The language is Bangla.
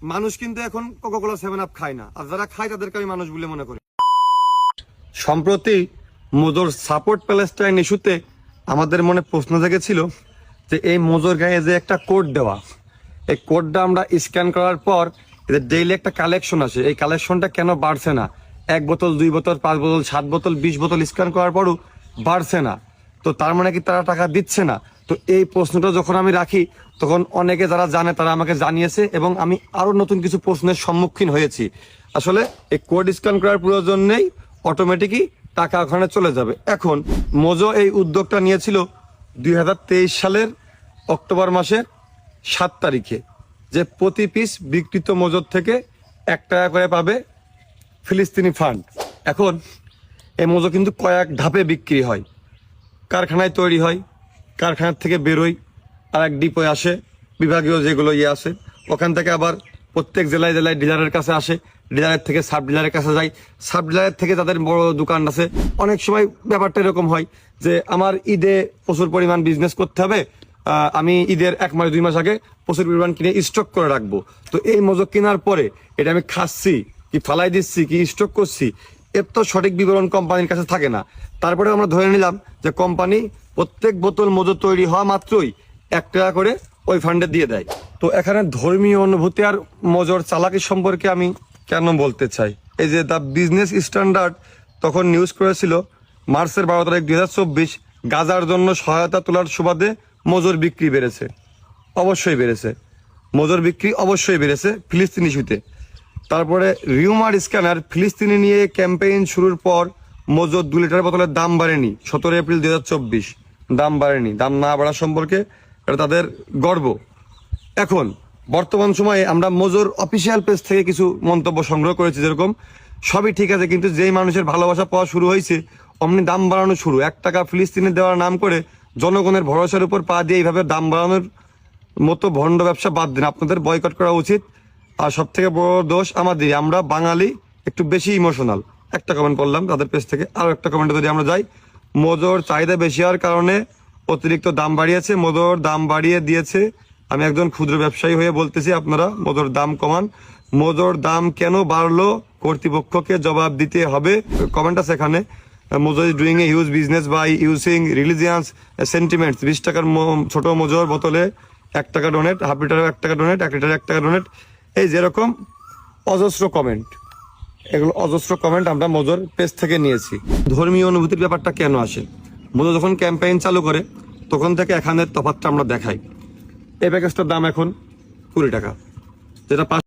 মানুষ কিন্তু এখন কোকাকোলা 7 আপ খায় না, আর যারা খায় তাদেরকে আমি মানুষ বলে মনে করি। সম্প্রতি মোজোর সাপোর্ট প্যালেস্টাইন ইস্যুতে আমাদের মনে প্রশ্ন জেগেছিল যে এই মোজোর গায়ে যে একটা কোড দেওয়া, এই কোডটা আমরা স্ক্যান করার পর এদের ডেইলি একটা কালেকশন আসে, এই কালেকশনটা কেন বাড়ছে না? 1 বোতল 2 বোতল 5 বোতল 7 বোতল 20 বোতল স্ক্যান করার পরও বাড়ছে না, তো তার মানে কি তারা টাকা দিচ্ছে না? তো এই প্রশ্নটা যখন আমি রাখি তখন অনেকে যারা জানে তারা আমাকে জানিয়েছে এবং আমি আরো নতুন কিছু প্রশ্নের সম্মুখীন হয়েছি। আসলে এই কোড স্ক্যান করার প্রয়োজন নেই, অটোমেটিকই টাকা ওখানে চলে যাবে। এখন মোজো এই উদ্যোগটা নিয়েছিল 2023 সালের অক্টোবর মাসের 7 তারিখে, যে প্রতি পিস বিকৃত মোজোর থেকে 1 টাকা করে পাবে ফিলিস্তিনি ফান্ড। এখন এই মোজো কিন্তু কয়েক ধাপে বিক্রি হয়, কারখানায় তৈরি হয়, কারখানার থেকে বেরোয়, আর এক ডিপোয় আসে, বিভাগীয় যেগুলো আসে, ওখান থেকে আবার প্রত্যেক জেলায় জেলায় ডিলারের কাছে আসে, ডিলারের থেকে সাব ডিলারের কাছে যায়, সাব ডিলারের থেকে তাদের বড় দোকান আছে। অনেক সময় ব্যাপারটা এরকম হয় যে আমার ঈদে প্রচুর পরিমাণ বিজনেস করতে হবে, আমি ঈদের 1 মাস 2 মাস আগে প্রচুর পরিমাণ কিনে স্টক করে রাখবো। তো এই মোজো কেনার পরে এটা আমি খাচ্ছি কি ফালাই দিচ্ছি কি স্টক করছি, এর তো সঠিক বিবরণ কোম্পানির কাছে থাকে না। তারপরে আমরা ধরে নিলাম যে কোম্পানি প্রত্যেক বোতল মোজো তৈরি হওয়া মাত্রই 1 টাকা করে ওই ফান্ডে দিয়ে দেয়। তো এখানে ধর্মীয় অনুভূতি আর মোজোর চালাকি সম্পর্কে আমি কেন বলতে চাই, এই যে দ্য বিজনেস স্ট্যান্ডার্ড তখন নিউজ করেছিল মার্চের 12 তারিখ 2024, গাজার জন্য সহায়তা তোলার সুবাদে মোজোর বিক্রি বেড়েছে। অবশ্যই বেড়েছে, মোজোর বিক্রি অবশ্যই বেড়েছে ফিলিস্তিনি ইস্যুতে। তারপরে রিউমার স্ক্যানার ফিলিস্তিনি নিয়ে ক্যাম্পেইন শুরুর পর মোজোর 2 লিটার বোতলের দাম বাড়েনি। 17 এপ্রিল 2024 দাম বাড়েনি, দাম না বাড়া সম্পর্কে এটা তাদের গর্ব। এখন বর্তমান সময়ে আমরা মোজোর অফিসিয়াল পেজ থেকে কিছু মন্তব্য সংগ্রহ করেছি, যেরকম সবই ঠিক আছে, কিন্তু যেই মানুষের ভালোবাসা পাওয়া শুরু হয়েছে অমনি দাম বাড়ানো শুরু। 1 টাকা ফিলিস্তিনি দেওয়ার নাম করে জনগণের ভরসার উপর পা দিয়ে এইভাবে দাম বাড়ানোর মতো ভণ্ড ব্যবসা বাদ দিন, আপনাদের বয়কট করা উচিত। আর সব থেকে বড় দোষ আমাদেরই, আমরা বাঙালি একটু বেশি ইমোশনাল। একটা কমেন্ট করলাম তাদের পেজ থেকে, আরো একটা কমেন্টে যদি আমরা যাই, মোজোর চাহিদা বেশি হওয়ার কারণে অতিরিক্ত দাম বাড়িয়েছে, মোজোর দাম বাড়িয়ে দিয়েছে। আমি একজন ক্ষুদ্র ব্যবসায়ী হয়ে বলতেছি আপনারা মোজোর দাম কমান। মোজোর দাম কেন বাড়লো কর্তৃপক্ষকে জবাব দিতে হবে। কমেন্ট আছে এখানে, Mojo is doing a huge business by using religious sentiments. 20 টাকার ছোট মোজোর বোতলে 1 টাকা ডোনেট, হাফ লিটারে 1 টাকা ডোনেট, 1 লিটারে 1 টাকা ডোনেট। এই যেরকম অজস্র কমেন্ট, এগুলো অজস্র কমেন্ট আমরা মোজোর পেজ থেকে নিয়েছি। ধর্মীয় অনুভূতির ব্যাপারটা কেন আসে? মোজো যখন ক্যাম্পেইন চালু করে তখন থেকে এখানের তফাৎটা আমরা দেখাই। এই প্যাকেজটার দাম এখন 20 টাকা, যেটা